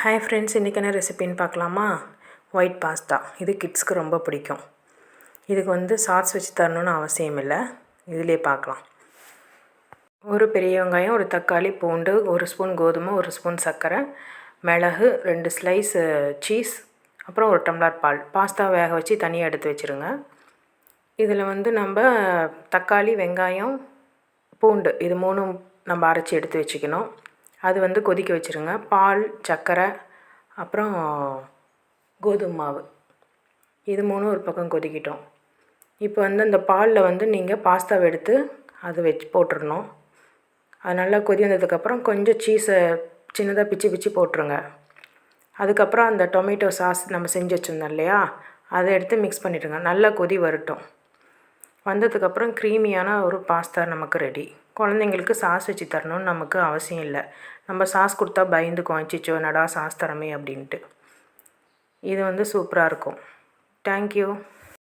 Hi friends, இன்றைக்கி என்ன ரெசிபின்னு பார்க்கலாமா? White pasta. இது கிட்ஸ்க்கு ரொம்ப பிடிக்கும். இதுக்கு சாஸ் வச்சு தரணுன்னு அவசியம் இல்லை, இதிலே பார்க்கலாம். ஒரு பெரிய வெங்காயம், ஒரு தக்காளி, பூண்டு, ஒரு ஸ்பூன் கோதுமை, ஒரு ஸ்பூன் சர்க்கரை, மிளகு, 2 ஸ்லைஸ் சீஸ், அப்புறம் ஒரு டம்ளர் பால். பாஸ்தா வேக வச்சு தனியாக எடுத்து வச்சுருங்க. இதில் நம்ம தக்காளி, வெங்காயம், பூண்டு இது 3 நம்ம அரைச்சி எடுத்து வச்சுக்கணும். அது கொதிக்க வச்சுருங்க. பால், சர்க்கரை, அப்புறம் கோதுமை மாவு, இது 3 ஒரு பக்கம் கொதிக்கிட்டோம். இப்போ அந்த பாலில் நீங்கள் பாஸ்தாவை எடுத்து அதை வச்சு போட்டுடணும். அது நல்லா கொதி வந்ததுக்கப்புறம் கொஞ்சம் சீஸை சின்னதாக பிச்சு போட்டுருங்க. அதுக்கப்புறம் அந்த டொமேட்டோ சாஸ் நம்ம செஞ்சு வச்சுருந்தோம் இல்லையா, அதை எடுத்து மிக்ஸ் பண்ணிவிடுங்க. நல்லா கொதி வரட்டும். வந்ததுக்கப்புறம் க்ரீமியான ஒரு பாஸ்தா நமக்கு ரெடி. குழந்தைங்களுக்கு சாஸ் வச்சு தரணும்னு நமக்கு அவசியம் இல்லை. நம்ம சாஸ் கொடுத்தா பயந்துக்கும், அச்சிச்சோ என்னடா சாஸ் தரமே அப்படின்ட்டு. இது சூப்பராக இருக்கும். தேங்க்யூ.